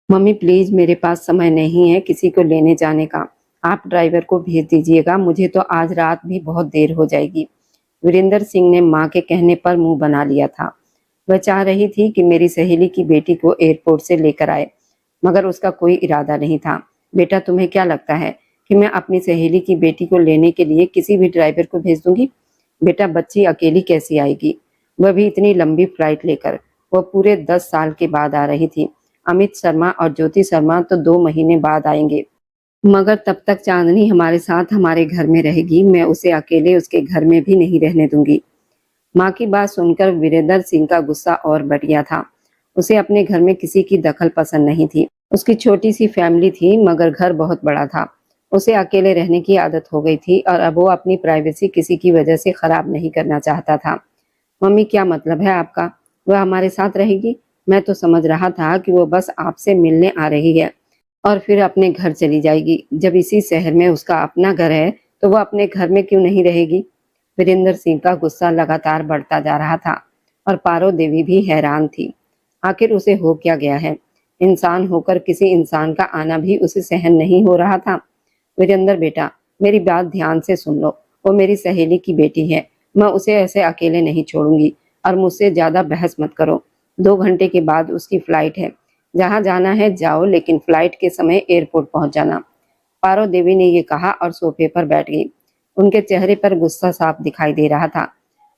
Mummy please, मेरे पास समय नहीं है किसी को लेने जाने का। आप ड्राइवर को भेज दीजिएगा, मुझे तो आज रात भी बहुत देर हो जाएगी। वीरेंद्र सिंह ने माँ के कहने पर मुंह बना लिया था। वह चाह रही थी कि मेरी सहेली की बेटी को एयरपोर्ट से लेकर आए, मगर उसका कोई इरादा नहीं था। बेटा, तुम्हें क्या लगता है कि मैं अपनी सहेली की बेटी को लेने के लिए किसी भी ड्राइवर को भेज दूंगी? बेटा, बच्ची अकेली कैसी आएगी, वह भी इतनी लंबी फ्लाइट लेकर। वह पूरे 10 साल के बाद आ रही थी। अमित शर्मा और ज्योति शर्मा तो 2 महीने बाद आएंगे, मगर तब तक चांदनी हमारे साथ हमारे घर में रहेगी। मैं उसे अकेले उसके घर में भी नहीं रहने दूंगी। माँ की बात सुनकर वीरेंद्र सिंह का गुस्सा और बढ़ गया था। उसे अपने घर में किसी की दखल पसंद नहीं थी। उसकी छोटी सी फैमिली थी, मगर घर बहुत बड़ा था। उसे अकेले रहने की आदत हो गई थी और अब वो अपनी प्राइवेसी किसी की वजह से खराब नहीं करना चाहता था। मम्मी, क्या मतलब है आपका? वह हमारे साथ रहेगी? मैं तो समझ रहा था कि वो बस आपसे मिलने आ रही है और फिर अपने घर चली जाएगी। जब इसी शहर में उसका अपना घर है तो वह अपने घर में क्यों नहीं रहेगी? वीरेंद्र सिंह का गुस्सा लगातार बढ़ता जा रहा था और पारो देवी भी हैरान थी। आखिर उसे हो क्या गया है? इंसान होकर किसी इंसान का आना भी उसे सहन नहीं हो रहा था। वीरेंद्र बेटा, मेरी बात ध्यान से सुन लो। वो मेरी सहेली की बेटी है, मैं उसे ऐसे अकेले नहीं छोड़ूंगी। और मुझसे ज्यादा बहस मत करो। 2 घंटे के बाद उसकी फ्लाइट है। जहाँ जाना है जाओ, लेकिन फ्लाइट के समय एयरपोर्ट पहुंच जाना। पारो देवी ने ये कहा और सोफे पर बैठ गई। उनके चेहरे पर गुस्सा साफ दिखाई दे रहा था,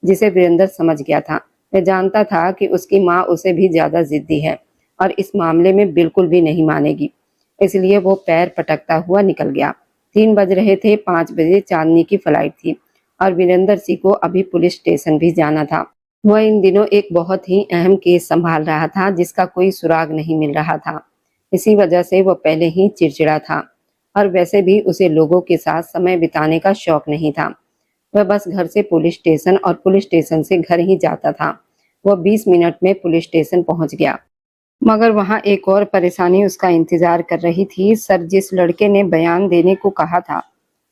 जिसे वीरेंद्र समझ गया था। वह जानता था कि उसकी माँ उसे भी ज्यादा जिद्दी है और इस मामले में बिल्कुल भी नहीं मानेगी। इसलिए वो पैर पटकता हुआ निकल गया। 3 बज रहे थे। 5 बजे चांदनी की फ्लाइट थी और वीरेंद्र सिंह को अभी पुलिस स्टेशन भी जाना था। वह इन दिनों एक बहुत ही अहम केस संभाल रहा था, जिसका कोई सुराग नहीं मिल रहा था। इसी वजह से वह पहले ही चिड़चिड़ा था और वैसे भी उसे लोगों के साथ समय बिताने का शौक नहीं था। वह बस घर से पुलिस स्टेशन और पुलिस स्टेशन से घर ही जाता था। वह 20 मिनट में पुलिस स्टेशन पहुंच गया, मगर वहां एक और परेशानी उसका इंतजार कर रही थी। सर, जिस लड़के ने बयान देने को कहा था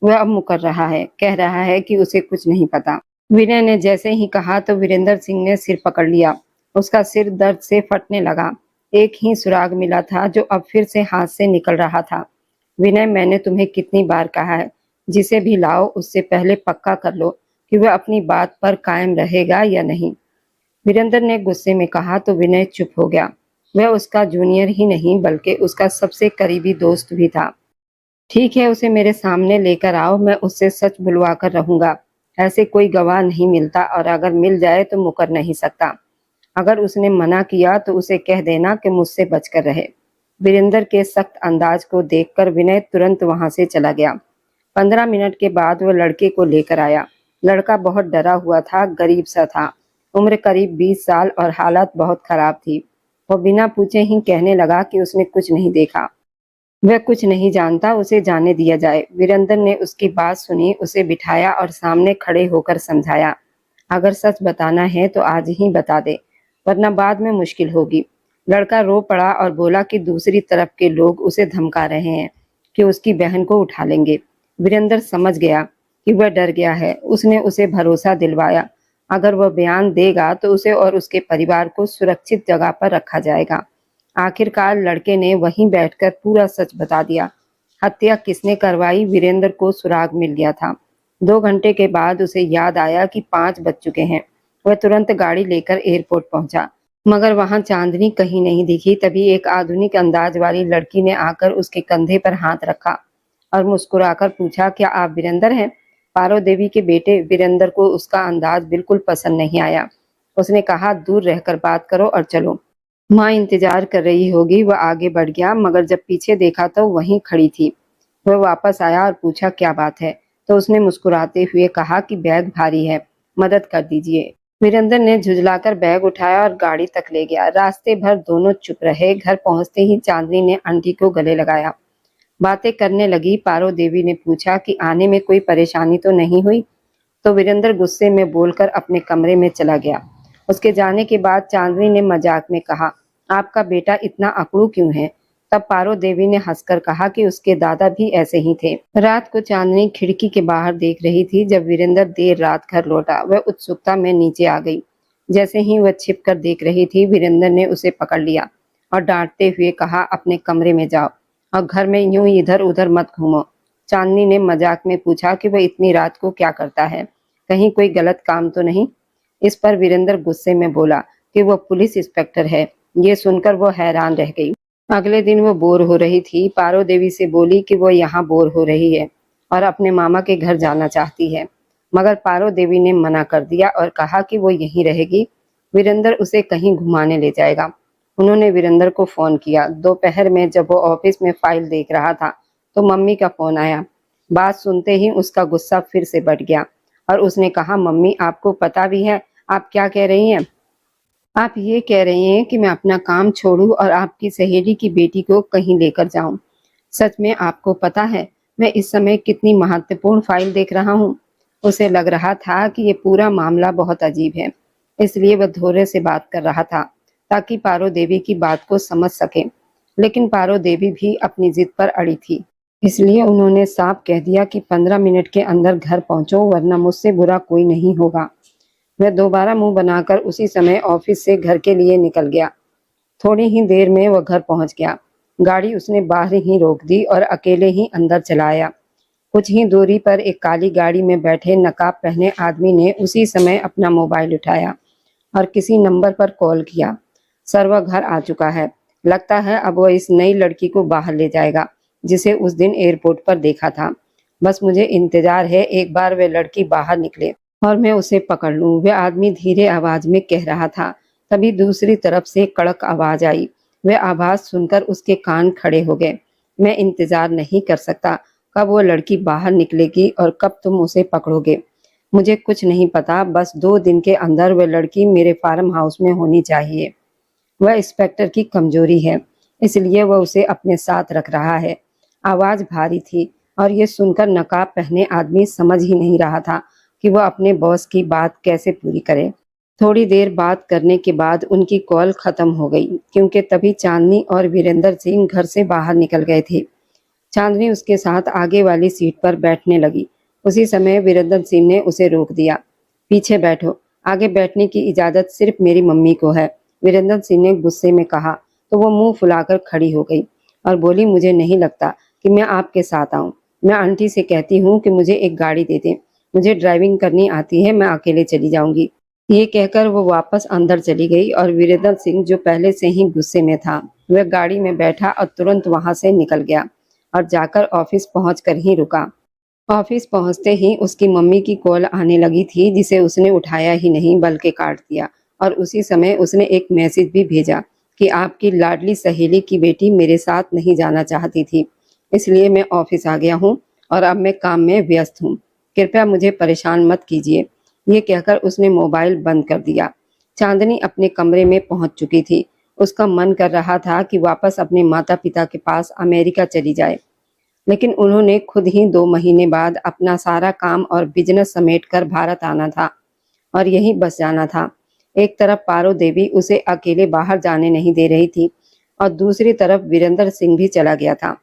वह अब मुकर रहा है, कह रहा है कि उसे कुछ नहीं पता। विनय ने जैसे ही कहा तो वीरेंद्र सिंह ने सिर पकड़ लिया। उसका सिर दर्द से फटने लगा। एक ही सुराग मिला था जो अब फिर से हाथ से निकल रहा था। विनय, मैंने तुम्हें कितनी बार कहा है, जिसे भी लाओ उससे पहले पक्का कर लो कि वह अपनी बात पर कायम रहेगा या नहीं। वीरेंद्र ने गुस्से में कहा तो विनय चुप हो गया। वह उसका जूनियर ही नहीं बल्कि उसका सबसे करीबी दोस्त भी था। ठीक है, उसे मेरे सामने लेकर आओ, मैं उससे सच बुलवा कर रहूंगा। ऐसे कोई गवाह नहीं मिलता और अगर मिल जाए तो मुकर नहीं सकता। अगर उसने मना किया तो उसे कह देना कि मुझसे बचकर रहे। वीरेंद्र के सख्त अंदाज को देखकर विनय तुरंत वहां से चला गया। 15 मिनट के बाद वह लड़के को लेकर आया। लड़का बहुत डरा हुआ था, गरीब सा था। उम्र करीब 20 साल और हालत बहुत खराब थी। वो बिना पूछे ही कहने लगा कि उसने कुछ नहीं देखा, वह कुछ नहीं जानता, उसे जाने दिया जाए। वीरेंद्र ने उसकी बात सुनी, उसे बिठाया और सामने खड़े होकर समझाया, अगर सच बताना है तो आज ही बता दे, वरना बाद में मुश्किल होगी। लड़का रो पड़ा और बोला कि दूसरी तरफ के लोग उसे धमका रहे हैं कि उसकी बहन को उठा लेंगे। वीरेंद्र समझ गया कि वह डर गया है। उसने उसे भरोसा दिलवाया, अगर वह बयान देगा तो उसे और उसके परिवार को सुरक्षित जगह पर रखा जाएगा। आखिरकार लड़के ने वहीं बैठकर पूरा सच बता दिया। हत्या किसने करवाई, वीरेंद्र को सुराग मिल गया था। 2 घंटे के बाद उसे याद आया कि 5 बज चुके हैं। वह तुरंत गाड़ी लेकर एयरपोर्ट पहुंचा, मगर वहां चांदनी कहीं नहीं दिखी। तभी एक आधुनिक अंदाज वाली लड़की ने आकर उसके कंधे पर हाथ रखा और मुस्कुराकर पूछा, क्या आप वीरेंद्र हैं? पारो देवी के बेटे? वीरेंद्र को उसका अंदाज बिल्कुल पसंद नहीं आया। उसने कहा, दूर रहकर बात करो और चलो, माँ इंतजार कर रही होगी। वह आगे बढ़ गया, मगर जब पीछे देखा तो वहीं खड़ी थी। वह वापस आया और पूछा, क्या बात है? तो उसने मुस्कुराते हुए कहा कि बैग भारी है, मदद कर दीजिए। वीरेंद्र ने झुंझलाकर बैग उठाया और गाड़ी तक ले गया। रास्ते भर दोनों चुप रहे। घर पहुंचते ही चांदनी ने आंटी को गले लगाया, बातें करने लगी। पारो देवी ने पूछा कि आने में कोई परेशानी तो नहीं हुई? तो वीरेंद्र गुस्से में बोलकर अपने कमरे में चला गया। उसके जाने के बाद चांदनी ने मजाक में कहा, आपका बेटा इतना अकड़ू क्यों है? तब पारो देवी ने हंसकर कहा कि उसके दादा भी ऐसे ही थे। रात को चांदनी खिड़की के बाहर देख रही थी। जब वीरेंद्र देर रात घर लौटा, वह उत्सुकता में नीचे आ गई। जैसे ही वह छिप कर देख रही थी, वीरेंद्र ने उसे पकड़ लिया और डांटते हुए कहा, अपने कमरे में जाओ और घर में यूं इधर उधर मत घूमो। चांदनी ने मजाक में पूछा कि वह इतनी रात को क्या करता है, कहीं कोई गलत काम तो नहीं। इस पर वीरेंद्र गुस्से में बोला कि वो पुलिस इंस्पेक्टर है। ये सुनकर वो हैरान रह गई। अगले दिन वो बोर हो रही थी। पारो देवी से बोली कि वो यहाँ बोर हो रही है और अपने मामा के घर जाना चाहती है, मगर पारो देवी ने मना कर दिया और कहा कि वो यहीं रहेगी, वीरेंद्र उसे कहीं घुमाने ले जाएगा। उन्होंने वीरेंद्र को फोन किया। दोपहर में जब वो ऑफिस में फाइल देख रहा था तो मम्मी का फोन आया। बात सुनते ही उसका गुस्सा फिर से बढ़ गया और उसने कहा, मम्मी आपको पता भी है आप क्या कह रही हैं? आप ये कह रही हैं कि मैं अपना काम छोड़ूं और आपकी सहेली की बेटी को कहीं लेकर जाऊं। सच में आपको पता है मैं इस समय कितनी महत्वपूर्ण फाइल देख रहा हूं? उसे लग रहा था कि ये पूरा मामला बहुत अजीब है, इसलिए वह धैर्य से बात कर रहा था ताकि पारो देवी की बात को समझ सके। लेकिन पारो देवी भी अपनी जिद पर अड़ी थी, इसलिए उन्होंने साफ कह दिया कि 15 मिनट के अंदर घर पहुंचो, वरना मुझसे बुरा कोई नहीं होगा। वह दोबारा मुंह बनाकर उसी समय ऑफिस से घर के लिए निकल गया। थोड़ी ही देर में वह घर पहुंच गया। गाड़ी उसने बाहर ही रोक दी और अकेले ही अंदर चला आया। कुछ ही दूरी पर एक काली गाड़ी में बैठे नकाब पहने आदमी ने उसी समय अपना मोबाइल उठाया और किसी नंबर पर कॉल किया। सर, वह घर आ चुका है। लगता है अब वह इस नई लड़की को बाहर ले जाएगा जिसे उस दिन एयरपोर्ट पर देखा था। बस मुझे इंतजार है एक बार वह लड़की बाहर निकले और मैं उसे पकड़ लूं, वह आदमी धीरे आवाज में कह रहा था। तभी दूसरी तरफ से कड़क आवाज आई। वह आवाज सुनकर उसके कान खड़े हो गए। मैं इंतजार नहीं कर सकता कब वो लड़की बाहर निकलेगी और कब तुम उसे पकड़ोगे। मुझे कुछ नहीं पता, बस 2 दिन के अंदर वह लड़की मेरे फार्म हाउस में होनी चाहिए। वह इंस्पेक्टर की कमजोरी है, इसलिए वह उसे अपने साथ रख रहा है। आवाज भारी थी और ये सुनकर नकाब पहने आदमी समझ ही नहीं रहा था कि वह अपने बॉस की बात कैसे पूरी करे। थोड़ी देर बात करने के बाद उनकी कॉल खत्म हो गई, क्योंकि तभी चांदनी और वीरेंद्र सिंह घर से बाहर निकल गए थे। चांदनी उसके साथ आगे वाली सीट पर बैठने लगी। उसी समय वीरेंद्र सिंह ने उसे रोक दिया। पीछे बैठो, आगे बैठने की इजाजत सिर्फ मेरी मम्मी को है, वीरेंद्र सिंह ने गुस्से में कहा। तो वो मुंह फुलाकर खड़ी हो गई और बोली, मुझे नहीं लगता कि मैं आपके साथ आऊं। मैं आंटी से कहती हूँ कि मुझे एक गाड़ी दे दें, मुझे ड्राइविंग करनी आती है, मैं अकेले चली जाऊंगी। ये कहकर वो वापस अंदर चली गई और वीरेंद्र सिंह, जो पहले से ही गुस्से में था, वह गाड़ी में बैठा और तुरंत वहां से निकल गया और जाकर ऑफिस पहुंचकर ही रुका। ऑफिस पहुंचते ही उसकी मम्मी की कॉल आने लगी थी, जिसे उसने उठाया ही नहीं बल्कि काट दिया। और उसी समय उसने एक मैसेज भी भेजा कि आपकी लाडली सहेली की बेटी मेरे साथ नहीं जाना चाहती थी, इसलिए मैं ऑफिस आ गया हूँ और अब मैं काम में व्यस्त हूँ, कृपया मुझे परेशान मत कीजिए। ये कहकर उसने मोबाइल बंद कर दिया। चांदनी अपने कमरे में पहुंच चुकी थी। उसका मन कर रहा था कि वापस अपने माता पिता के पास अमेरिका चली जाए, लेकिन उन्होंने खुद ही 2 महीने बाद अपना सारा काम और बिजनेस समेटकर भारत आना था और यहीं बस जाना था। एक तरफ पारो देवी उसे अकेले बाहर जाने नहीं दे रही थी और दूसरी तरफ वीरेंद्र सिंह भी चला गया था।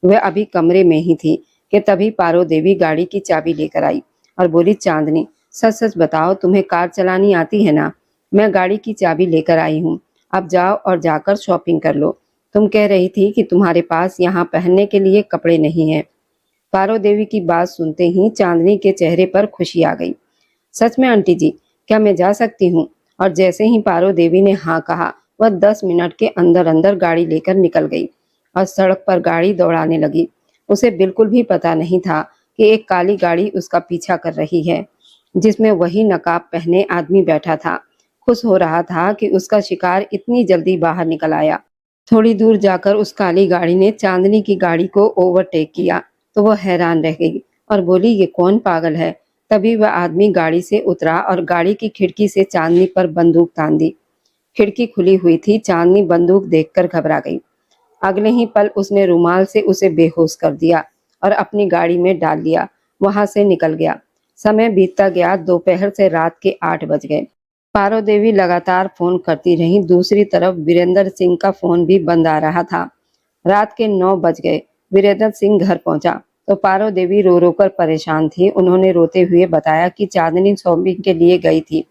वह अभी कमरे में ही थी कि तभी पारो देवी गाड़ी की चाबी लेकर आई और बोली, चांदनी सच सच बताओ, तुम्हें कार चलानी आती है ना? मैं गाड़ी की चाबी लेकर आई हूँ, अब जाओ और जाकर शॉपिंग कर लो। तुम कह रही थी कि तुम्हारे पास यहाँ पहनने के लिए कपड़े नहीं हैं। पारो देवी की बात सुनते ही चांदनी के चेहरे पर खुशी आ गई। सच में आंटी जी, क्या मैं जा सकती हूँ? और जैसे ही पारो देवी ने हाँ कहा, वह 10 मिनट के अंदर अंदर गाड़ी लेकर निकल गई और सड़क पर गाड़ी दौड़ाने लगी। उसे बिल्कुल भी पता नहीं था कि एक काली गाड़ी उसका पीछा कर रही है, जिसमें वही नकाब पहने आदमी बैठा था। खुश हो रहा था कि उसका शिकार इतनी जल्दी बाहर निकल आया। थोड़ी दूर जाकर उस काली गाड़ी ने चांदनी की गाड़ी को ओवरटेक किया तो वह हैरान रह गई और बोली, ये कौन पागल है? तभी वह आदमी गाड़ी से उतरा और गाड़ी की खिड़की से चांदनी पर बंदूक तान दी। खिड़की खुली हुई थी। चांदनी बंदूक देखकर घबरा गई। अगले ही पल उसने रुमाल से उसे बेहोश कर दिया और अपनी गाड़ी में डाल लिया। वहां से निकल गया। समय बीतता गया। दोपहर से रात के 8 बज गए। पारो देवी लगातार फोन करती रही। दूसरी तरफ वीरेंद्र सिंह का फोन भी बंद आ रहा था। रात के 9 बज गए। वीरेंद्र सिंह घर पहुंचा तो पारो देवी रो रो कर परेशान थी। उन्होंने रोते हुए बताया कि चांदनी शॉपिंग के लिए गई थी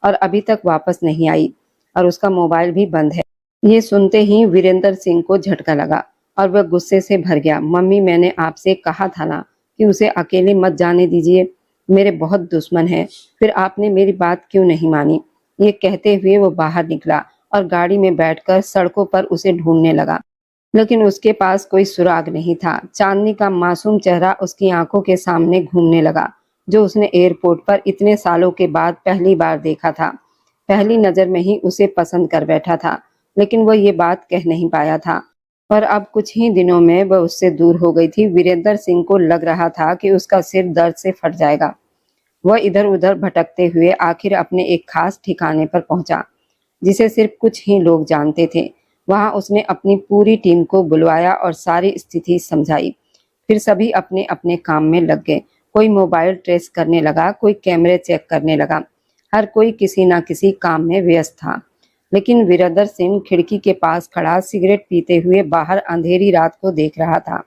और अभी तक वापस नहीं आई और उसका मोबाइल भी बंद है। ये सुनते ही वीरेंद्र सिंह को झटका लगा और वह गुस्से से भर गया। मम्मी, मैंने आपसे कहा था ना कि उसे अकेले मत जाने दीजिए। मेरे बहुत दुश्मन है, फिर आपने मेरी बात क्यों नहीं मानी? ये कहते हुए वो बाहर निकला और गाड़ी में बैठकर सड़कों पर उसे ढूंढने लगा, लेकिन उसके पास कोई सुराग नहीं था। चांदनी का मासूम चेहरा उसकी आंखों के सामने घूमने लगा, जो उसने एयरपोर्ट पर इतने सालों के बाद पहली बार देखा था। पहली नजर में ही उसे पसंद कर बैठा था, लेकिन वह ये बात कह नहीं पाया था। और अब कुछ ही दिनों में वह उससे दूर हो गई थी। वीरेंद्र सिंह को लग रहा था कि उसका सिर दर्द से फट जाएगा। वह इधर उधर भटकते हुए आखिर अपने एक खास ठिकाने पर पहुंचा, जिसे सिर्फ कुछ ही लोग जानते थे। वहां उसने अपनी पूरी टीम को बुलवाया और सारी स्थिति समझाई। फिर सभी अपने अपने काम में लग गए। कोई मोबाइल ट्रेस करने लगा, कोई कैमरे चेक करने लगा। हर कोई किसी न किसी काम में व्यस्त था। लेकिन वीरेंद्र सिंह खिड़की के पास खड़ा सिगरेट पीते हुए बाहर अंधेरी रात को देख रहा था,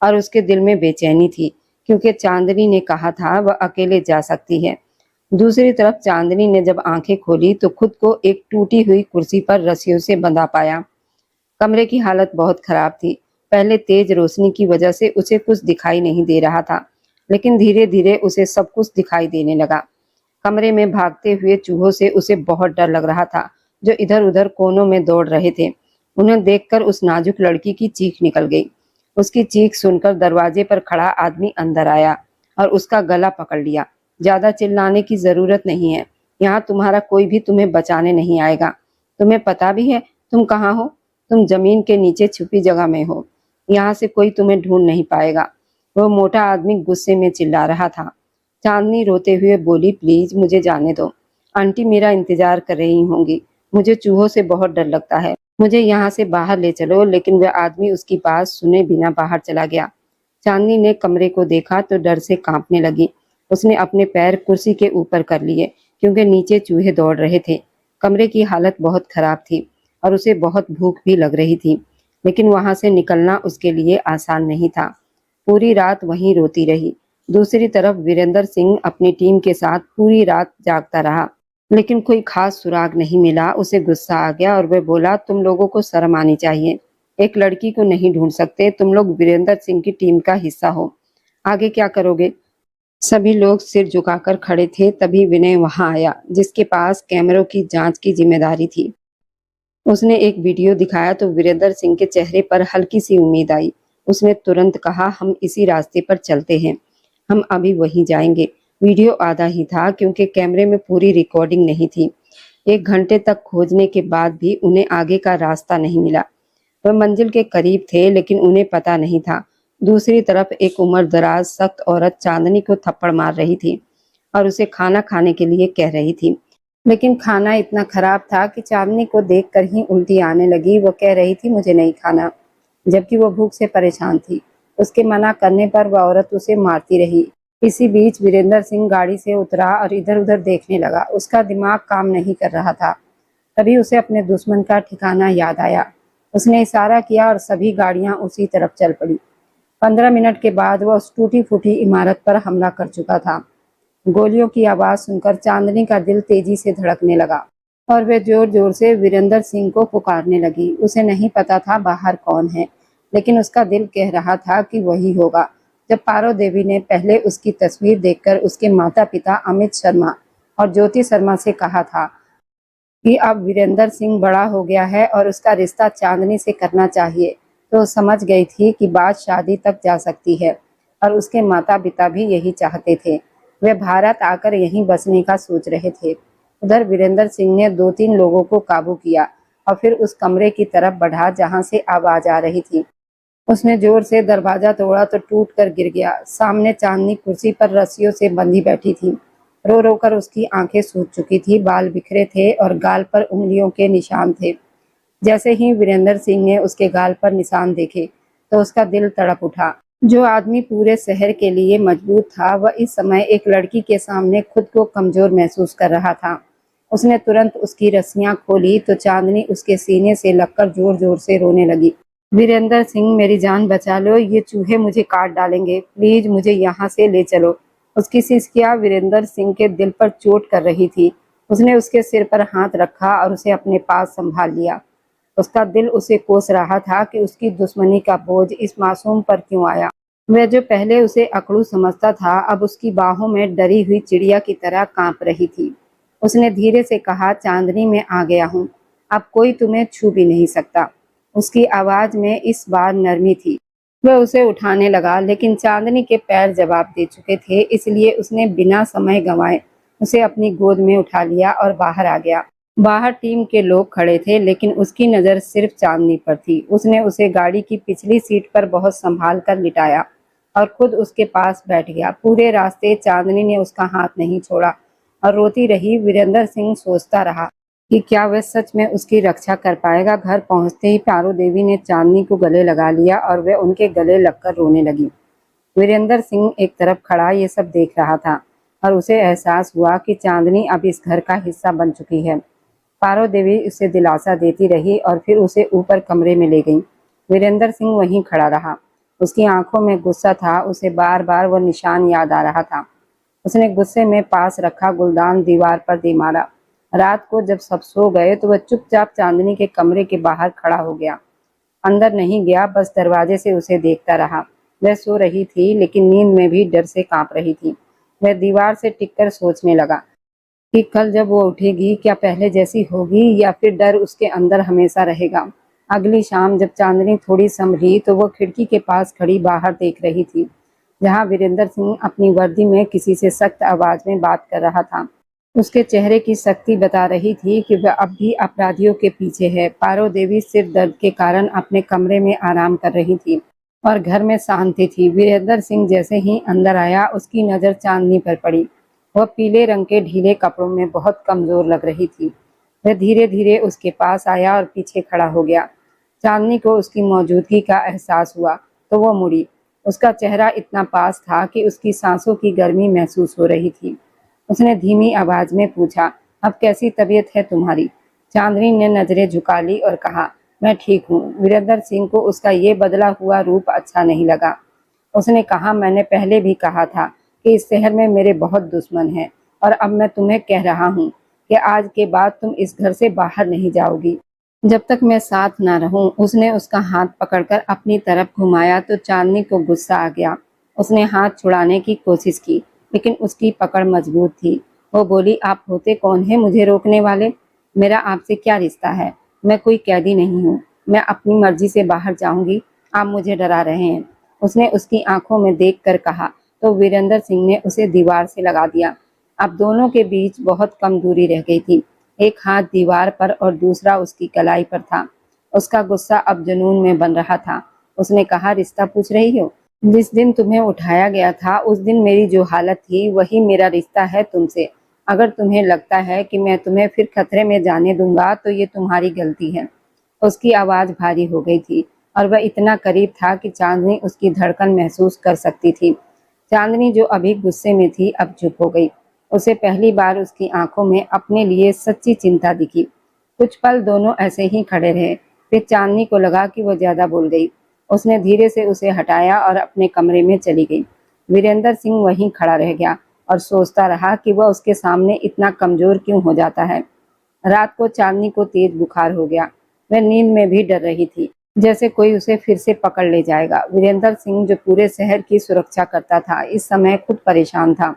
और उसके दिल में बेचैनी थी, क्योंकि चांदनी ने कहा था वह अकेले जा सकती है। दूसरी तरफ चांदनी ने जब आंखें खोली तो खुद को एक टूटी हुई कुर्सी पर रस्सियों से बंधा पाया। कमरे की हालत बहुत खराब थी। पहले तेज रोशनी की वजह से उसे कुछ दिखाई नहीं दे रहा था, लेकिन धीरे धीरे उसे सब कुछ दिखाई देने लगा। कमरे में भागते हुए चूहों से उसे बहुत डर लग रहा था, जो इधर उधर कोनों में दौड़ रहे थे। उन्हें देखकर उस नाजुक लड़की की चीख निकल गई। उसकी चीख सुनकर दरवाजे पर खड़ा आदमी अंदर आया और उसका गला पकड़ लिया। ज्यादा चिल्लाने की जरूरत नहीं है, यहाँ तुम्हारा कोई भी तुम्हें बचाने नहीं आएगा। तुम्हें पता भी है तुम कहाँ हो? तुम जमीन के नीचे छुपी जगह में हो। यहाँ से कोई तुम्हें ढूंढ नहीं पाएगा। वह मोटा आदमी गुस्से में चिल्ला रहा था। चांदनी रोते हुए बोली, प्लीज मुझे जाने दो। आंटी मेरा इंतजार कर रही होंगी। मुझे चूहों से बहुत डर लगता है। मुझे यहाँ से बाहर ले चलो। लेकिन वह आदमी उसकी बात सुने बिना बाहर चला गया। चांदनी ने कमरे को देखा तो डर से कांपने लगी। उसने अपने पैर कुर्सी के ऊपर कर लिए, क्योंकि नीचे चूहे दौड़ रहे थे। कमरे की हालत बहुत खराब थी और उसे बहुत भूख भी लग रही थी, लेकिन वहां से निकलना उसके लिए आसान नहीं था। पूरी रात वहीं रोती रही। दूसरी तरफ वीरेंद्र सिंह अपनी टीम के साथ पूरी रात जागता रहा, लेकिन कोई खास सुराग नहीं मिला। उसे गुस्सा आ गया और वह बोला, तुम लोगों को शर्म आनी चाहिए। एक लड़की को नहीं ढूंढ सकते? तुम लोग वीरेंद्र सिंह की टीम का हिस्सा हो। आगे क्या करोगे? सभी लोग सिर झुकाकर खड़े थे। तभी विनय वहां आया, जिसके पास कैमरों की जांच की जिम्मेदारी थी। उसने एक वीडियो दिखाया तो वीरेंद्र सिंह के चेहरे पर हल्की सी उम्मीद आई। उसने तुरंत कहा, हम इसी रास्ते पर चलते हैं। हम अभी वहीं जाएंगे। वीडियो आधा ही था, क्योंकि कैमरे में पूरी रिकॉर्डिंग नहीं थी। 1 घंटे तक खोजने के बाद भी उन्हें आगे का रास्ता नहीं मिला। वह मंजिल के करीब थे, लेकिन उन्हें पता नहीं था दूसरी तरफ एक उम्रदराज सख्त औरत चांदनी को थप्पड़ मार रही थी और उसे खाना खाने के लिए कह रही थी। लेकिन खाना इतना खराब था कि चांदनी को देखकर ही उल्टी आने लगी। वो कह रही थी, मुझे नहीं खाना, जबकि वो भूख से परेशान थी। उसके मना करने पर वह औरत उसे मारती रही। इसी बीच वीरेंद्र सिंह गाड़ी से उतरा और इधर उधर देखने लगा। उसका दिमाग काम नहीं कर रहा था। तभी उसे अपने दुश्मन का ठिकाना याद आया। उसने इशारा किया और सभी गाड़ियां उसी तरफ चल पड़ी। 15 मिनट के बाद वह उस टूटी फूटी इमारत पर हमला कर चुका था। गोलियों की आवाज सुनकर चांदनी का दिल तेजी से धड़कने लगा और वह जोर जोर से वीरेंद्र सिंह को पुकारने लगी। उसे नहीं पता था बाहर कौन है, लेकिन उसका दिल कह रहा था कि वही होगा। जब पारो देवी ने पहले उसकी तस्वीर देखकर उसके माता पिता अमित शर्मा और ज्योति शर्मा से कहा था कि अब वीरेंद्र सिंह बड़ा हो गया है और उसका रिश्ता चांदनी से करना चाहिए, तो समझ गई थी कि बात शादी तक जा सकती है। और उसके माता पिता भी यही चाहते थे। वे भारत आकर यहीं बसने का सोच रहे थे। उधर वीरेंद्र सिंह ने 2-3 लोगों को काबू किया और फिर उस कमरे की तरफ बढ़ा जहां से आवाज आ रही थी। उसने जोर से दरवाजा तोड़ा तो टूट कर गिर गया। सामने चांदनी कुर्सी पर रस्सियों से बंधी बैठी थी। रो रो कर उसकी आंखें सूज चुकी थी, बाल बिखरे थे और गाल पर उंगलियों के निशान थे। जैसे ही वीरेंद्र सिंह ने उसके गाल पर निशान देखे तो उसका दिल तड़प उठा। जो आदमी पूरे शहर के लिए मजबूत था, वह इस समय एक लड़की के सामने खुद को कमजोर महसूस कर रहा था। उसने तुरंत उसकी रस्सियां खोली तो चांदनी उसके सीने से लगकर जोर जोर से रोने लगी। वीरेंद्र सिंह, मेरी जान बचा लो, ये चूहे मुझे काट डालेंगे, प्लीज मुझे यहाँ से ले चलो। उसकी सिसकियां वीरेंद्र सिंह के दिल पर चोट कर रही थी। उसने उसके सिर पर हाथ रखा और उसे अपने पास संभाल लिया। उसका दिल उसे कोस रहा था कि उसकी दुश्मनी का बोझ इस मासूम पर क्यों आया। वह जो पहले उसे अकड़ू समझता था, अब उसकी बाहों में डरी हुई चिड़िया की तरह कांप रही थी। उसने धीरे से कहा, चांदनी मैं आ गया हूँ, अब कोई तुम्हें छू भी नहीं सकता। उसकी आवाज में इस बार नरमी थी। वह उसे उठाने लगा, लेकिन चांदनी के पैर जवाब दे चुके थे, इसलिए उसने बिना समय गंवाए उसे अपनी गोद में उठा लिया और बाहर आ गया। बाहर टीम के लोग खड़े थे, लेकिन उसकी नजर सिर्फ चांदनी पर थी। उसने उसे गाड़ी की पिछली सीट पर बहुत संभाल कर लिटाया और खुद उसके पास बैठ गया। पूरे रास्ते चांदनी ने उसका हाथ नहीं छोड़ा और रोती रही। वीरेंद्र सिंह सोचता रहा कि क्या वह सच में उसकी रक्षा कर पाएगा। घर पहुंचते ही पारो देवी ने चांदनी को गले लगा लिया और वह उनके गले लगकर रोने लगी। वीरेंद्र सिंह एक तरफ खड़ा ये सब देख रहा था और उसे एहसास हुआ कि चांदनी अब इस घर का हिस्सा बन चुकी है। पारो देवी उसे दिलासा देती रही और फिर उसे ऊपर कमरे में ले गई। वीरेंद्र सिंह वहीं खड़ा रहा। उसकी आंखों में गुस्सा था। उसे बार बार वह निशान याद आ रहा था। उसने गुस्से में पास रखा गुलदान दीवार पर दे मारा। रात को जब सब सो गए तो वह चुपचाप चांदनी के कमरे के बाहर खड़ा हो गया। अंदर नहीं गया, बस दरवाजे से उसे देखता रहा। वह सो रही थी, लेकिन नींद में भी डर से कांप रही थी। वह दीवार से टिककर सोचने लगा कि कल जब वो उठेगी क्या पहले जैसी होगी या फिर डर उसके अंदर हमेशा रहेगा। अगली शाम जब चांदनी थोड़ी संभली तो वो खिड़की के पास खड़ी बाहर देख रही थी, जहां वीरेंद्र सिंह अपनी वर्दी में किसी से सख्त आवाज में बात कर रहा था। उसके चेहरे की सख्ती बता रही थी कि वह अब भी अपराधियों के पीछे है। पारो देवी सिर दर्द के कारण अपने कमरे में आराम कर रही थी और घर में शांति थी। वीरेंद्र सिंह जैसे ही अंदर आया, उसकी नजर चांदनी पर पड़ी। वह पीले रंग के ढीले कपड़ों में बहुत कमजोर लग रही थी। वह धीरे धीरे उसके पास आया और पीछे खड़ा हो गया। चांदनी को उसकी मौजूदगी का एहसास हुआ तो वो मुड़ी। उसका चेहरा इतना पास था कि उसकी सांसों की गर्मी महसूस हो रही थी। उसने धीमी आवाज में पूछा, अब कैसी तबीयत है तुम्हारी? चांदनी ने नजरें झुका ली और कहा, मैं ठीक हूँ। वीरेंद्र सिंह को उसका ये बदला हुआ रूप अच्छा नहीं लगा। उसने कहा, मैंने पहले भी कहा था कि इस शहर में मेरे बहुत दुश्मन हैं और अब मैं तुम्हें कह रहा हूँ कि आज के बाद तुम इस घर से बाहर नहीं जाओगी जब तक मैं साथ ना रहूं। उसने उसका हाथ पकड़कर अपनी तरफ घुमाया तो चांदनी को गुस्सा आ गया। उसने हाथ छुड़ाने की कोशिश की, लेकिन उसकी पकड़ मजबूत थी। वो बोली, आप होते कौन है मुझे रोकने वाले? मेरा आपसे क्या रिश्ता है? मैं कोई कैदी नहीं हूँ। मैं अपनी मर्जी से बाहर जाऊंगी। आप मुझे डरा रहे हैं। उसने उसकी आंखों में देखकर कहा तो वीरेंद्र सिंह ने उसे दीवार से लगा दिया। अब दोनों के बीच बहुत कम दूरी रह गई थी। एक हाथ दीवार पर और दूसरा उसकी कलाई पर था। उसका गुस्सा अब जुनून में बन रहा था। उसने कहा, रिश्ता पूछ रही हो? जिस दिन तुम्हें उठाया गया था उस दिन मेरी जो हालत थी वही मेरा रिश्ता है तुमसे। अगर तुम्हें लगता है कि मैं तुम्हें फिर खतरे में जाने दूंगा तो ये तुम्हारी गलती है। उसकी आवाज भारी हो गई थी और वह इतना करीब था कि चांदनी उसकी धड़कन महसूस कर सकती थी। चांदनी जो अभी गुस्से में थी अब चुप हो गई। उसे पहली बार उसकी आंखों में अपने लिए सच्ची चिंता दिखी। कुछ पल दोनों ऐसे ही खड़े रहे। फिर चांदनी को लगा कि वो ज्यादा बोल गई। उसने धीरे से उसे हटाया और अपने कमरे में चली गई। वीरेंद्र सिंह वहीं खड़ा रह गया और सोचता रहा कि वह उसके सामने इतना कमजोर क्यों हो जाता है। रात को चांदनी को तेज बुखार हो गया। वह नींद में भी डर रही थी, जैसे कोई उसे फिर से पकड़ ले जाएगा। वीरेंद्र सिंह जो पूरे शहर की सुरक्षा करता था, इस समय खुद परेशान था।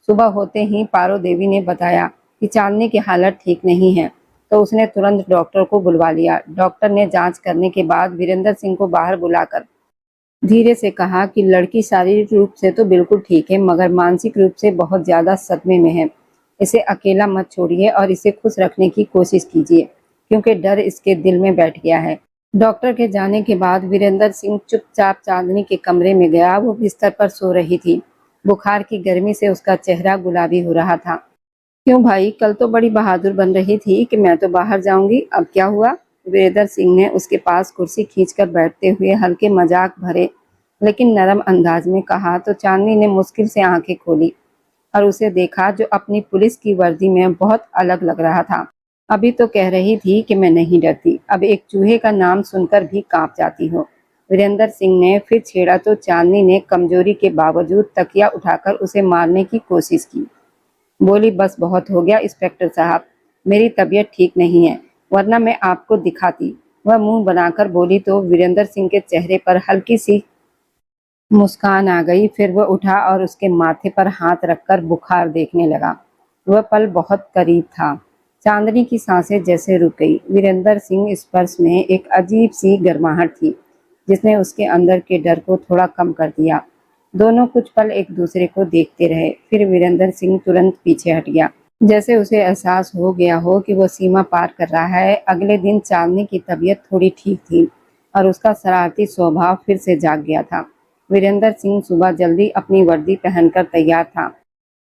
सुबह होते ही पारो देवी ने बताया कि चांदनी की हालत ठीक नहीं है, तो उसने तुरंत डॉक्टर को बुलवा लिया। डॉक्टर ने जांच करने के बाद वीरेंद्र सिंह को बाहर बुलाकर धीरे से कहा कि लड़की शारीरिक रूप से तो बिल्कुल ठीक है, मगर मानसिक रूप से बहुत ज्यादा सदमे में है। इसे अकेला मत छोड़िए और इसे खुश रखने की कोशिश कीजिए, क्योंकि डर इसके दिल में बैठ गया है। डॉक्टर के जाने के बाद वीरेंद्र सिंह चुपचाप चांदनी के कमरे में गया। वो बिस्तर पर सो रही थी। बुखार की गर्मी से उसका चेहरा गुलाबी हो रहा था। क्यों भाई, कल तो बड़ी बहादुर बन रही थी कि मैं तो बाहर जाऊंगी, अब क्या हुआ? वीरेंद्र सिंह ने उसके पास कुर्सी खींचकर बैठते हुए हल्के मजाक भरे लेकिन नरम अंदाज में कहा तो चांदनी ने मुश्किल से आंखें खोली और उसे देखा, जो अपनी पुलिस की वर्दी में बहुत अलग लग रहा था। अभी तो कह रही थी कि मैं नहीं डरती, अब एक चूहे का नाम सुनकर भी कांप जाती हो। वीरेंद्र सिंह ने फिर छेड़ा तो चांदनी ने कमजोरी के बावजूद तकिया उठाकर उसे मारने की कोशिश की। बोली, बस बहुत हो गया इंस्पेक्टर साहब, मेरी तबीयत ठीक नहीं है, वरना मैं आपको दिखाती। वह मुंह बनाकर बोली तो वीरेंद्र सिंह के चेहरे पर हल्की सी मुस्कान आ गई। फिर वह उठा और उसके माथे पर हाथ रखकर बुखार देखने लगा। वह पल बहुत करीब था। चांदनी की सांसें जैसे रुक गई। वीरेंद्र सिंह स्पर्श में एक अजीब सी गर्माहट थी जिसने उसके अंदर के डर को थोड़ा कम कर दिया। दोनों कुछ पल एक दूसरे को देखते रहे। फिर वीरेंद्र सिंह तुरंत पीछे हट गया, जैसे उसे एहसास हो गया हो कि वो सीमा पार कर रहा है। अगले दिन चांदनी की तबीयत थोड़ी ठीक थी और उसका शरारती स्वभाव फिर से जाग गया था। वीरेंद्र सिंह सुबह जल्दी अपनी वर्दी पहनकर तैयार था,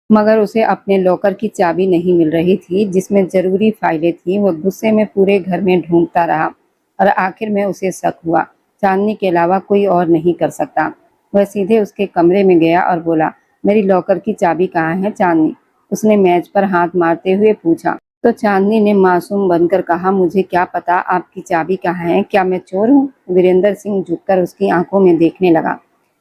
मगर उसे अपने लॉकर की चाबी नहीं मिल रही थी जिसमें जरूरी फाइलें थीं। वह गुस्से में पूरे घर में ढूंढता रहा और आखिर में उसे शक हुआ चांदनी के अलावा कोई और नहीं कर सकता। वह सीधे उसके कमरे में गया और बोला, मेरी लॉकर की चाबी कहाँ है चांदनी? उसने मेज पर हाथ मारते हुए पूछा। तो चांदनी ने मासूम बनकर कहा, मुझे क्या पता आपकी चाबी कहाँ है, क्या मैं चोर हूँ? वीरेंद्र सिंह झुककर उसकी आंखों में देखने लगा।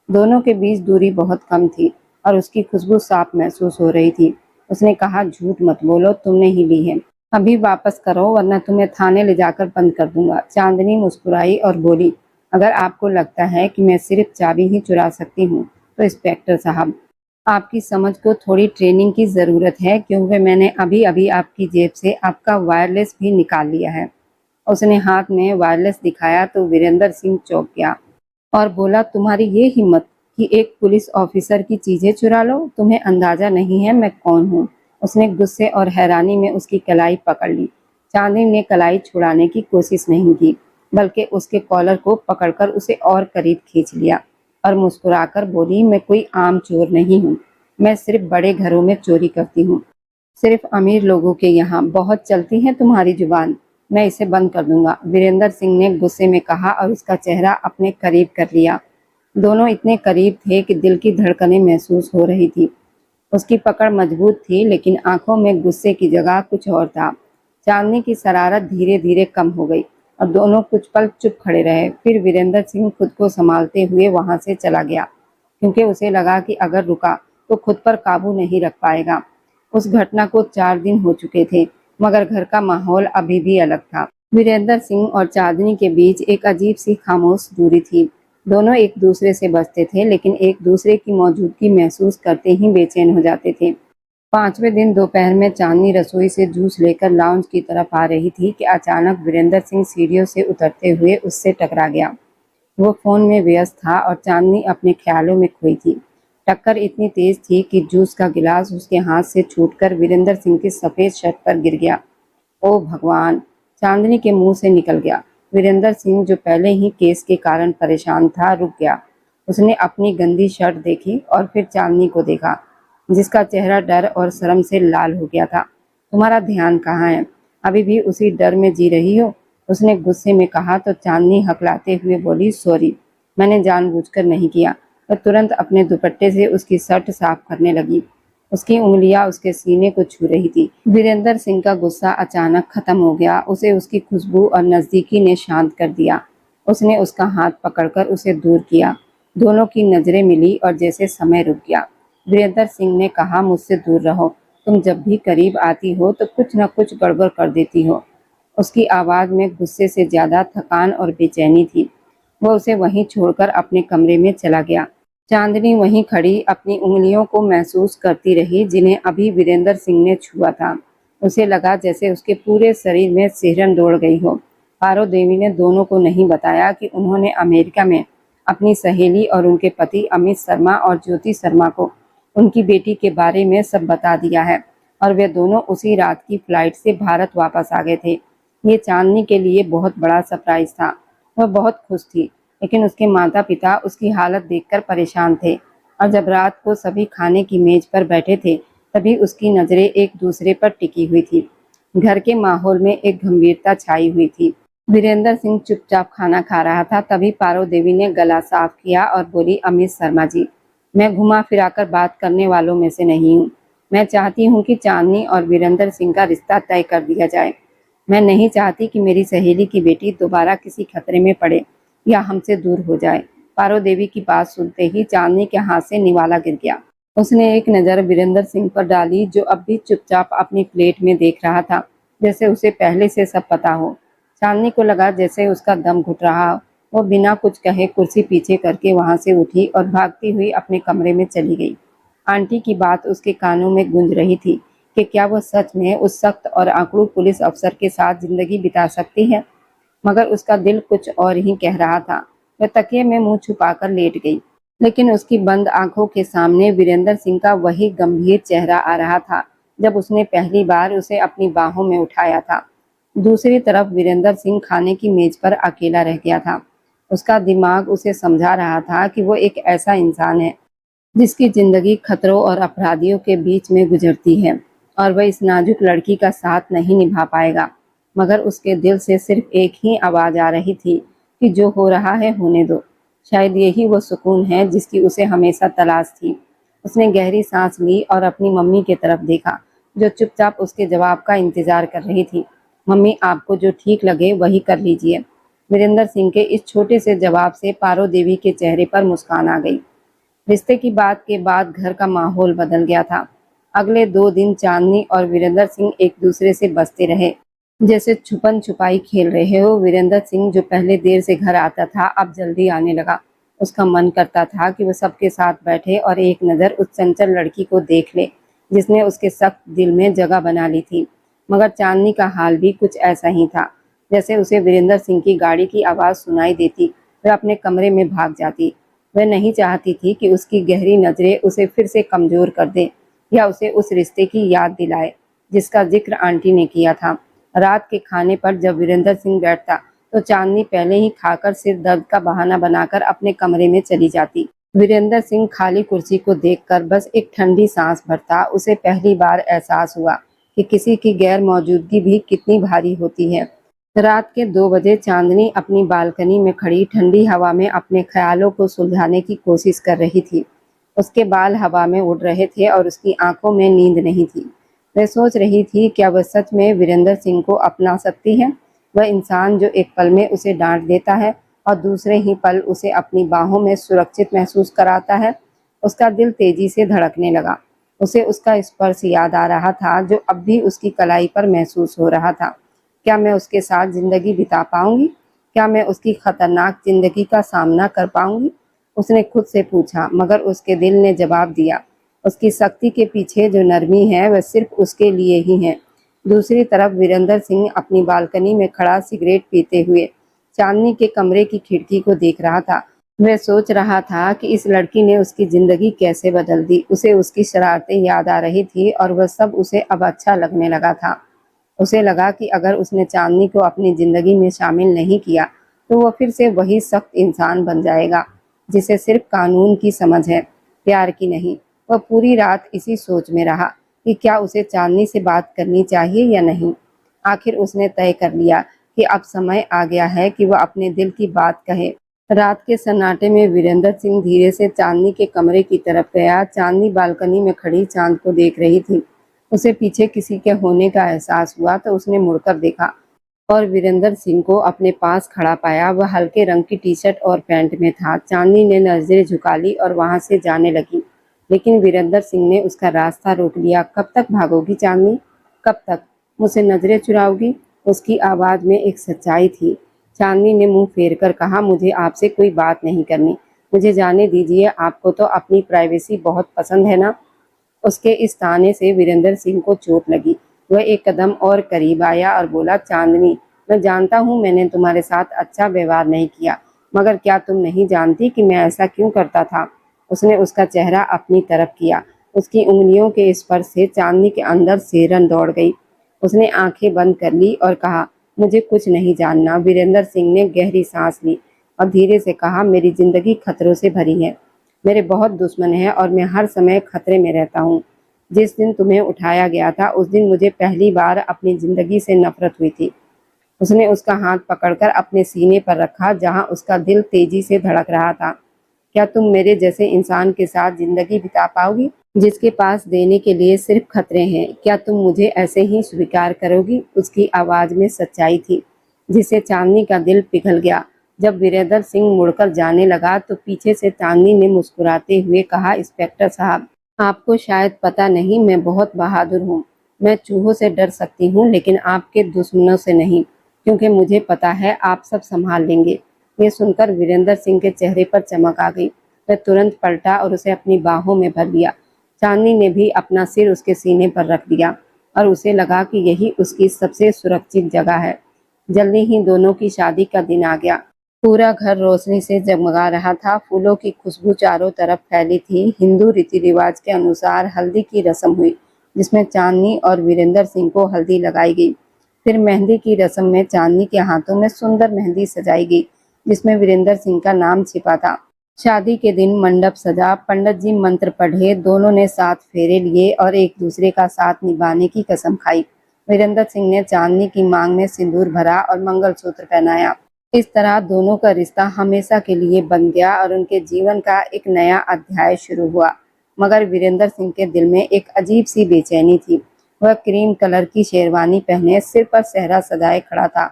दोनों के बीच दूरी बहुत कम थी और उसकी खुशबू साफ महसूस हो रही थी। उसने कहा, झूठ मत बोलो, तुमने ही ली है। अभी वापस करो वरना तुम्हें थाने ले जाकर बंद कर दूंगा। चांदनी मुस्कुराई और बोली, अगर आपको लगता है कि मैं सिर्फ चाबी ही चुरा सकती हूँ तो इंस्पेक्टर साहब, आपकी समझ को थोड़ी ट्रेनिंग की जरूरत है, क्योंकि मैंने अभी अभी आपकी जेब से आपका वायरलेस भी निकाल लिया है। उसने हाथ में वायरलेस दिखाया तो वीरेंद्र सिंह चौंक गया और बोला, तुम्हारी ये हिम्मत कि एक पुलिस ऑफिसर की चीजें चुरा लो? तुम्हें अंदाजा नहीं है मैं कौन हूँ? उसने गुस्से और हैरानी में उसकी कलाई पकड़ ली। चांदनी ने कलाई छुड़ाने की कोशिश नहीं की, बल्कि उसके कॉलर को पकड़कर उसे और करीब खींच लिया और मुस्कुराकर बोली, मैं कोई आम चोर नहीं हूँ, मैं सिर्फ बड़े घरों में चोरी करती हूँ, सिर्फ अमीर लोगों के यहाँ। बहुत चलती है तुम्हारी जुबान, मैं इसे बंद कर दूंगा, वीरेंद्र सिंह ने गुस्से में कहा और उसका चेहरा अपने करीब कर लिया। दोनों इतने करीब थे कि दिल की धड़कनें महसूस हो रही थी। उसकी पकड़ मजबूत थी लेकिन आंखों में गुस्से की जगह कुछ और था। चांदनी की शरारत धीरे धीरे कम हो गई और दोनों कुछ पल चुप खड़े रहे। फिर वीरेंद्र सिंह खुद को संभालते हुए वहां से चला गया, क्योंकि उसे लगा कि अगर रुका तो खुद पर काबू नहीं रख पाएगा। उस घटना को 4 दिन हो चुके थे, मगर घर का माहौल अभी भी अलग था। वीरेंद्र सिंह और चांदनी के बीच एक अजीब सी खामोश दूरी थी। दोनों एक दूसरे से बचते थे लेकिन एक दूसरे की मौजूदगी महसूस करते ही बेचैन हो जाते थे। 5वें दिन दोपहर में चांदनी रसोई से जूस लेकर लाउंज की तरफ आ रही थी कि अचानक वीरेंद्र सिंह सीढ़ियों से उतरते हुए उससे टकरा गया। वो फोन में व्यस्त था और चांदनी अपने ख्यालों में खोई थी। टक्कर इतनी तेज थी कि जूस का गिलास उसके हाथ से छूटकर वीरेंद्र सिंह की सफेद शर्ट पर गिर गया। ओ भगवान! चांदनी के मुंह से निकल गया। वीरेंद्र सिंह, जो पहले ही केस के कारण परेशान था, रुक गया। उसने अपनी गंदी शर्ट देखी और फिर चांदनी को देखा, जिसका चेहरा डर और शर्म से लाल हो गया था। तुम्हारा ध्यान कहाँ है? अभी भी उसी डर में जी रही हो? उसने गुस्से में कहा तो चांदनी हकलाते हुए बोली, सॉरी, मैंने जानबूझकर नहीं किया। वह तुरंत अपने दुपट्टे से उसकी शर्ट साफ करने लगी। उसकी उंगलियां उसके सीने को छू रही थी। वीरेंद्र सिंह का गुस्सा अचानक खत्म हो गया। उसे उसकी खुशबू और नजदीकी ने शांत कर दिया। उसने उसका हाथ पकड़कर उसे दूर किया। दोनों की नजरें मिली और जैसे समय रुक गया। वीरेंद्र सिंह ने कहा, मुझसे दूर रहो, तुम जब भी करीब आती हो तो कुछ न कुछ गड़बड़ कर देती हो। उसकी आवाज में गुस्से से ज्यादा थकान और बेचैनी थी। वह उसे वहीं छोड़कर अपने कमरे में चला गया। चांदनी वहीं खड़ी अपनी उंगलियों को महसूस करती रही जिन्हें अभी वीरेंद्र सिंह ने छुआ था। उसे लगा जैसे उसके पूरे शरीर में सिहरन दौड़ गई हो। पारो देवी ने दोनों को नहीं बताया कि उन्होंने अमेरिका में अपनी सहेली और उनके पति अमित शर्मा और ज्योति शर्मा को उनकी बेटी के बारे में सब बता दिया है और वे दोनों उसी रात की फ्लाइट से भारत वापस आ गए थे। ये चांदनी के लिए बहुत बड़ा सरप्राइज था। वह बहुत खुश थी, लेकिन उसके माता पिता उसकी हालत देखकर परेशान थे और जब रात को सभी खाने की मेज पर बैठे थे तभी उसकी नजरें एक दूसरे पर टिकी हुई थी। घर के माहौल में एक गंभीरता छाई हुई थी। वीरेंद्र सिंह चुपचाप खाना खा रहा था। तभी पारो देवी ने गला साफ किया और बोली, अमित शर्मा जी, मैं घुमा फिराकर बात करने वालों में से नहीं हूँ। मैं चाहती हूँ कि चांदनी और वीरेंद्र सिंह का रिश्ता तय कर दिया जाए। मैं नहीं चाहती कि मेरी सहेली की बेटी दोबारा किसी खतरे में पड़े या हमसे दूर हो जाए। पारो देवी की बात सुनते ही चांदनी के हाथ से निवाला गिर गया। उसने एक नज़र वीरेंद्र सिंह पर डाली, जो अब भी चुपचाप अपनी प्लेट में देख रहा था, जैसे उसे पहले से सब पता हो। चांदनी को लगा जैसे उसका दम घुट रहा हो। वो बिना कुछ कहे कुर्सी पीछे करके वहां से उठी और भागती हुई अपने कमरे में चली गई। आंटी की बात उसके कानों में गूंज रही थी कि क्या वह सच में उस सख्त और आंकड़ू पुलिस अफसर के साथ जिंदगी बिता सकती है, मगर उसका दिल कुछ और ही कह रहा था। वह तकिए में मुंह छुपाकर लेट गई, लेकिन उसकी बंद आंखों के सामने वीरेंद्र सिंह का वही गंभीर चेहरा आ रहा था जब उसने पहली बार उसे अपनी बाहों में उठाया था। दूसरी तरफ वीरेंद्र सिंह खाने की मेज पर अकेला रह गया था। उसका दिमाग उसे समझा रहा था कि वो एक ऐसा इंसान है जिसकी जिंदगी खतरों और अपराधियों के बीच में गुजरती है और वह इस नाजुक लड़की का साथ नहीं निभा पाएगा। मगर उसके दिल से सिर्फ एक ही आवाज आ रही थी कि जो हो रहा है होने दो। शायद यही वो सुकून है जिसकी उसे हमेशा तलाश थी। उसने गहरी सांस ली और अपनी मम्मी की तरफ देखा, जो चुपचाप उसके जवाब का इंतजार कर रही थी। मम्मी, आपको जो ठीक लगे वही कर लीजिए। वीरेंद्र सिंह के इस छोटे से जवाब से पारो देवी के चेहरे पर मुस्कान आ गई। रिश्ते की बात के बाद घर का माहौल बदल गया था। अगले 2 दिन चांदनी और वीरेंद्र सिंह एक दूसरे से बसते रहे, जैसे छुपन छुपाई खेल रहे हो। वीरेंद्र सिंह, जो पहले देर से घर आता था, अब जल्दी आने लगा। उसका मन करता था कि वह सबके साथ बैठे और एक नज़र उस चंचल लड़की को देख ले जिसने उसके सख्त दिल में जगह बना ली थी। मगर चांदनी का हाल भी कुछ ऐसा ही था। जैसे उसे वीरेंद्र सिंह की गाड़ी की आवाज़ सुनाई देती, वह अपने कमरे में भाग जाती। वह नहीं चाहती थी कि उसकी गहरी नजरें उसे फिर से कमजोर कर दे या उसे उस रिश्ते की याद दिलाए जिसका जिक्र आंटी ने किया था। रात के खाने पर जब वीरेंद्र सिंह बैठता तो चांदनी पहले ही खाकर सिर दर्द का बहाना बनाकर अपने कमरे में चली जाती। वीरेंद्र सिंह खाली कुर्सी को देखकर बस एक ठंडी सांस भरता। उसे पहली बार एहसास हुआ कि किसी की गैर मौजूदगी भी कितनी भारी होती है। रात के 2 बजे चांदनी अपनी बालकनी में खड़ी ठंडी हवा में अपने ख्यालों को सुलझाने की कोशिश कर रही थी। उसके बाल हवा में उड़ रहे थे और उसकी आंखों में नींद नहीं थी। वह सोच रही थी, क्या वह सच में वीरेंद्र सिंह को अपना सकती है? वह इंसान जो एक पल में उसे डांट देता है और दूसरे ही पल उसे अपनी बाहों में सुरक्षित महसूस कराता है। उसका दिल तेजी से धड़कने लगा। उसे उसका स्पर्श याद आ रहा था जो अब भी उसकी कलाई पर महसूस हो रहा था। क्या मैं उसके साथ जिंदगी बिता पाऊंगी? क्या मैं उसकी खतरनाक जिंदगी का सामना कर पाऊंगी? उसने खुद से पूछा, मगर उसके दिल ने जवाब दिया, उसकी शक्ति के पीछे जो नरमी है वह सिर्फ उसके लिए ही है। दूसरी तरफ वीरेंद्र सिंह अपनी बालकनी में खड़ा सिगरेट पीते हुए चांदनी के कमरे की खिड़की को देख रहा था। वह सोच रहा था कि इस लड़की ने उसकी जिंदगी कैसे बदल दी। उसे उसकी शरारतें याद आ रही थी और वह सब उसे अब अच्छा लगने लगा था। उसे लगा कि अगर उसने चांदनी को अपनी जिंदगी में शामिल नहीं किया तो वह फिर से वही सख्त इंसान बन जाएगा जिसे सिर्फ कानून की समझ है, प्यार की नहीं। वह पूरी रात इसी सोच में रहा कि क्या उसे चांदनी से बात करनी चाहिए या नहीं। आखिर उसने तय कर लिया कि अब समय आ गया है कि वह अपने दिल की बात कहे। रात के सन्नाटे में वीरेंद्र सिंह धीरे से चांदनी के कमरे की तरफ गया। चांदनी बालकनी में खड़ी चांद को देख रही थी। उसे पीछे किसी के होने का एहसास हुआ तो उसने मुड़कर देखा और वीरेंद्र सिंह को अपने पास खड़ा पाया। वह हल्के रंग की टी-शर्ट और पैंट में था। चांदनी ने नजरें झुका ली और वहां से जाने लगी, लेकिन वीरेंद्र सिंह ने उसका रास्ता रोक लिया। कब तक भागोगी चांदनी? कब तक मुझसे नजरें चुराओगी? उसकी आवाज में एक सच्चाई थी। चांदनी ने मुंह फेर कर कहा, मुझे आपसे कोई बात नहीं करनी, मुझे जाने दीजिए। आपको तो अपनी प्राइवेसी बहुत पसंद है ना? उसके इस ताने से वीरेंद्र सिंह को चोट लगी। वह एक कदम और करीब आया और बोला, चांदनी, मैं जानता हूँ मैंने तुम्हारे साथ अच्छा व्यवहार नहीं किया, मगर क्या तुम नहीं जानती कि मैं ऐसा क्यों करता था? उसने उसका चेहरा अपनी तरफ किया। उसकी उंगलियों के स्पर्श से चांदनी के अंदर सिहरन दौड़ गई। उसने आंखें बंद कर ली और कहा, मुझे कुछ नहीं जानना। वीरेंद्र सिंह ने गहरी सांस ली और धीरे से कहा, मेरी जिंदगी खतरों से भरी है। मेरे बहुत दुश्मन हैं और मैं हर समय खतरे में रहता हूँ। जिस दिन तुम्हें उठाया गया था उस दिन मुझे पहली बार अपनी जिंदगी से नफरत हुई थी। उसने उसका हाथ पकड़कर अपने सीने पर रखा जहां उसका दिल तेजी से धड़क रहा था। क्या तुम मेरे जैसे इंसान के साथ जिंदगी बिता पाओगी जिसके पास देने के लिए सिर्फ खतरे हैं? क्या तुम मुझे ऐसे ही स्वीकार करोगी? उसकी आवाज में सच्चाई थी जिसे चांदनी का दिल पिघल गया। जब वीरेंद्र सिंह मुड़कर जाने लगा तो पीछे से चांदनी ने मुस्कुराते हुए कहा, इंस्पेक्टर साहब, आपको शायद पता नहीं, मैं बहुत बहादुर हूँ। मैं चूहों से डर सकती हूँ लेकिन आपके दुश्मनों से नहीं। क्योंकि मुझे पता है आप सब संभाल लेंगे। ये सुनकर वीरेंद्र सिंह के चेहरे पर चमक आ गई। वह तुरंत पलटा और उसे अपनी बाहों में भर लिया। चांदनी ने भी अपना सिर उसके सीने पर रख दिया और उसे लगा कि यही उसकी सबसे सुरक्षित जगह है। जल्दी ही दोनों की शादी का दिन आ गया। पूरा घर रोशनी से जगमगा रहा था। फूलों की खुशबू चारों तरफ फैली थी। हिंदू रीति रिवाज के अनुसार हल्दी की रस्म हुई, जिसमें चांदनी और वीरेंद्र सिंह को हल्दी लगाई गई। फिर मेहंदी की रस्म में चांदनी के हाथों में सुंदर मेहंदी सजाई गई, जिसमें वीरेंद्र सिंह का नाम छिपा था। शादी के दिन मंडप सजा, पंडित जी मंत्र पढ़े, दोनों ने 7 फेरे लिए और एक दूसरे का साथ निभाने की कसम खाई। वीरेंद्र सिंह ने चांदनी की मांग में सिंदूर भरा और मंगलसूत्र पहनाया। इस तरह दोनों का रिश्ता हमेशा के लिए बन गया और उनके जीवन का एक नया अध्याय शुरू हुआ। मगर वीरेंद्र सिंह के दिल में एक अजीब सी बेचैनी थी। वह क्रीम कलर की शेरवानी पहने सिर पर सेहरा सजाए खड़ा था,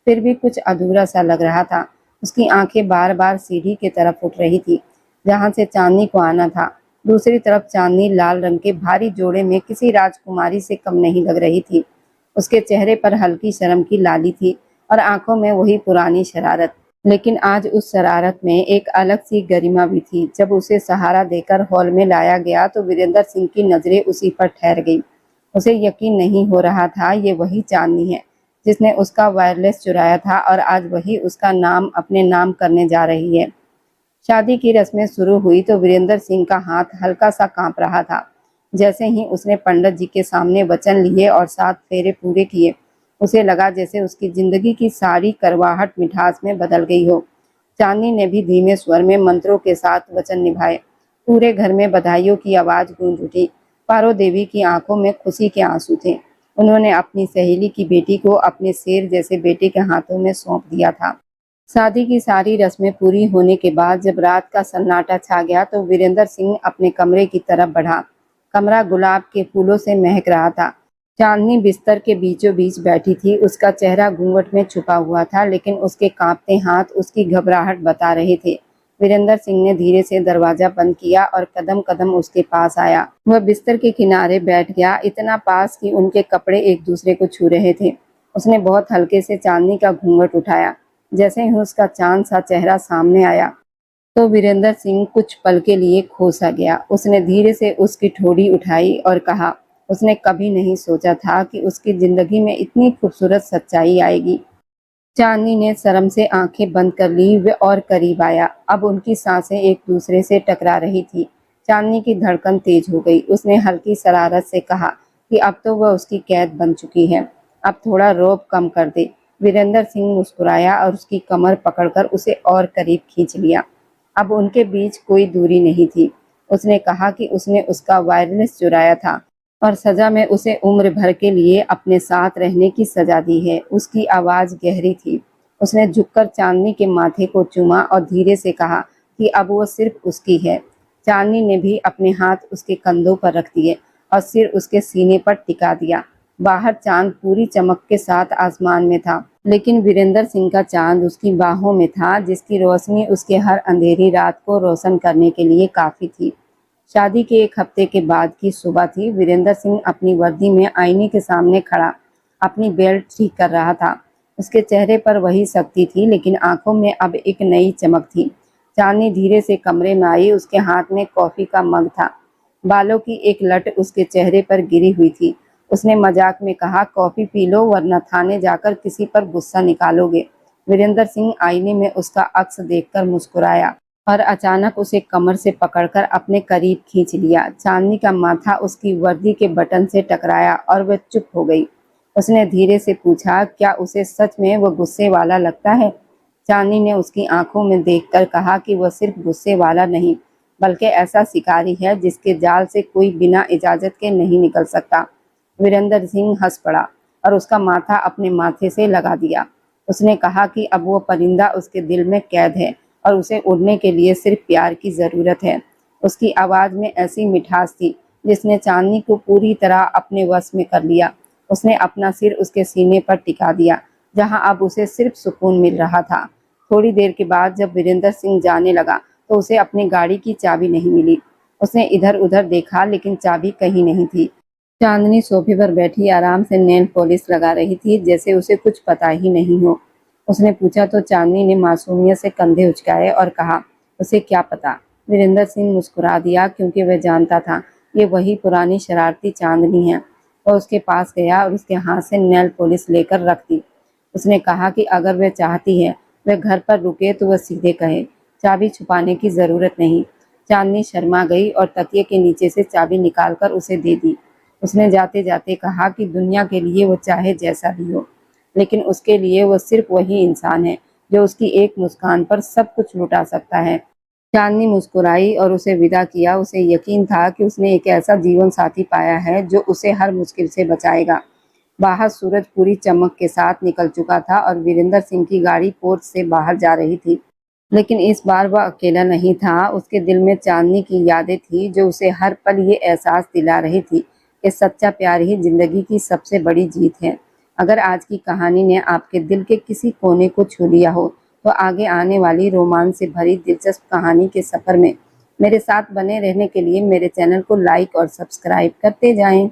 फिर भी कुछ अधूरा सा लग रहा था। उसकी आंखें बार बार सीढ़ी की तरफ उठ रही थी, जहां से चांदनी को आना था। दूसरी तरफ चांदनी लाल रंग के भारी जोड़े में किसी राजकुमारी से कम नहीं लग रही थी। उसके चेहरे पर हल्की शर्म की लाली थी और आंखों में वही पुरानी शरारत। लेकिन आज उस शरारत में एक अलग सी गरिमा भी थी। जब उसे सहारा देकर हॉल में लाया गया तो वीरेंद्र सिंह की नजरें उसी पर ठहर गई। उसे यकीन नहीं हो रहा था ये वही चांदनी है जिसने उसका वायरलेस चुराया था और आज वही उसका नाम अपने नाम करने जा रही है। शादी की रस्में शुरू हुई तो वीरेंद्र सिंह का हाथ हल्का सा कांप रहा था। जैसे ही उसने पंडित जी के सामने वचन लिए और 7 फेरे पूरे किए, उसे लगा जैसे उसकी जिंदगी की सारी करवाहट मिठास में बदल गई हो। चांदनी ने भी धीमे स्वर में मंत्रों के साथ वचन निभाए। पूरे घर में बधाइयों की आवाज गूंज उठी। पारो देवी की आंखों में खुशी के आंसू थे। उन्होंने अपनी सहेली की बेटी को अपने शेर जैसे बेटे के हाथों में सौंप दिया था। शादी की सारी रस्में पूरी होने के बाद जब रात का सन्नाटा छा गया तो वीरेंद्र सिंह अपने कमरे की तरफ बढ़ा। कमरा गुलाब के फूलों से महक रहा था। चांदनी बिस्तर के बीचों बीच बैठी थी। उसका चेहरा घूंघट में छुपा हुआ था, लेकिन उसके कांपते हाथ उसकी घबराहट बता रहे थे। वीरेंद्र सिंह ने धीरे से दरवाजा बंद किया और कदम कदम उसके पास आया। वह बिस्तर के किनारे बैठ गया, इतना पास कि उनके कपड़े एक दूसरे को छू रहे थे। उसने बहुत हल्के से चांदनी का घूंघट उठाया। जैसे ही उसका चांद सा चेहरा सामने आया तो वीरेंद्र सिंह कुछ पल के लिए खो सा गया। उसने धीरे से उसकी ठोड़ी उठाई और कहा, उसने कभी नहीं सोचा था कि उसकी जिंदगी में इतनी खूबसूरत सच्चाई आएगी। चांदनी ने शर्म से आंखें बंद कर ली। वे और करीब आया। अब उनकी सांसें एक दूसरे से टकरा रही थी। चांदनी की धड़कन तेज हो गई। उसने हल्की शरारत से कहा कि अब तो वह उसकी कैद बन चुकी है, अब थोड़ा रौब कम कर दे। वीरेंद्र सिंह मुस्कुराया और उसकी कमर पकड़कर उसे और करीब खींच लिया। अब उनके बीच कोई दूरी नहीं थी। उसने कहा कि उसने उसका वायरलेस चुराया था और सजा में उसे उम्र भर के लिए अपने साथ रहने की सजा दी है। उसकी आवाज गहरी थी। उसने झुककर चांदनी के माथे को चूमा और धीरे से कहा कि अब वो सिर्फ उसकी है। चांदनी ने भी अपने हाथ उसके कंधों पर रख दिए और सिर उसके सीने पर टिका दिया। बाहर चांद पूरी चमक के साथ आसमान में था, लेकिन वीरेंद्र सिंह का चांद उसकी बाहों में था, जिसकी रोशनी उसके हर अंधेरी रात को रोशन करने के लिए काफी थी। शादी के 1 हफ्ते के बाद की सुबह थी। वीरेंद्र सिंह अपनी वर्दी में आईने के सामने खड़ा अपनी बेल्ट ठीक कर रहा था। उसके चेहरे पर वही शक्ति थी, लेकिन आंखों में अब एक नई चमक थी। चांदनी धीरे से कमरे में आई। उसके हाथ में कॉफी का मग था। बालों की एक लट उसके चेहरे पर गिरी हुई थी। उसने मजाक में कहा, कॉफी पी लो वरना थाने जाकर किसी पर गुस्सा निकालोगे। वीरेंद्र सिंह आईने में उसका अक्स देखकर मुस्कुराया और अचानक उसे कमर से पकड़कर अपने करीब खींच लिया। चांदनी का माथा उसकी वर्दी के बटन से टकराया और वह चुप हो गई। उसने धीरे से पूछा, क्या उसे सच में वो गुस्से वाला लगता है? चांदनी ने उसकी आंखों में देखकर कहा कि वह सिर्फ गुस्से वाला नहीं, बल्कि ऐसा शिकारी है जिसके जाल से कोई बिना इजाजत के नहीं निकल सकता। वीरेंद्र सिंह हंस पड़ा और उसका माथा अपने माथे से लगा दिया। उसने कहा कि अब वो परिंदा उसके दिल में कैद है और उसे उड़ने के लिए सिर्फ प्यार की जरूरत है। उसकी आवाज में ऐसी मिठास थी जिसने चांदनी को पूरी तरह अपने वश में कर लिया। उसने अपना सिर उसके सीने पर टिका दिया, जहां अब उसे सिर्फ सुकून मिल रहा था। थोड़ी देर के बाद जब वीरेंद्र सिंह जाने लगा तो उसे अपनी गाड़ी की चाबी नहीं मिली। उसने इधर उधर देखा, लेकिन चाबी कहीं नहीं थी। चांदनी सोफे पर बैठी आराम से नेल पॉलिश लगा रही थी, जैसे उसे कुछ पता ही नहीं हो। उसने पूछा तो चांदनी ने मासूमियत से कंधे उचकाए और कहा, उसे क्या पता। वीरेंद्र सिंह मुस्कुरा दिया, क्योंकि वह जानता था ये वही पुरानी शरारती चांदनी है। वह उसके पास गया और उसके हाथ से नेल पॉलिश लेकर रख दी। उसने कहा कि अगर वह चाहती है वह घर पर रुके तो वह सीधे कहे, चाबी छुपाने की जरूरत नहीं। चांदनी शर्मा गई और तकिए के नीचे से चाबी निकालकर उसे दे दी। उसने जाते जाते कहा कि दुनिया के लिए वो चाहे जैसा भी हो, लेकिन उसके लिए वो सिर्फ वही इंसान है जो उसकी एक मुस्कान पर सब कुछ लुटा सकता है। चांदनी मुस्कुराई और उसे विदा किया। उसे यकीन था कि उसने एक ऐसा जीवन साथी पाया है जो उसे हर मुश्किल से बचाएगा। बाहर सूरज पूरी चमक के साथ निकल चुका था और वीरेंद्र सिंह की गाड़ी पोर्च से बाहर जा रही थी। लेकिन इस बार वह अकेला नहीं था। उसके दिल में चांदनी की यादें थी जो उसे हर पल ये एहसास दिला रही थी कि सच्चा प्यार ही जिंदगी की सबसे बड़ी जीत है। अगर आज की कहानी ने आपके दिल के किसी कोने को छू लिया हो, तो आगे आने वाली रोमांच से भरी दिलचस्प कहानी के सफर में मेरे साथ बने रहने के लिए मेरे चैनल को लाइक और सब्सक्राइब करते जाएं।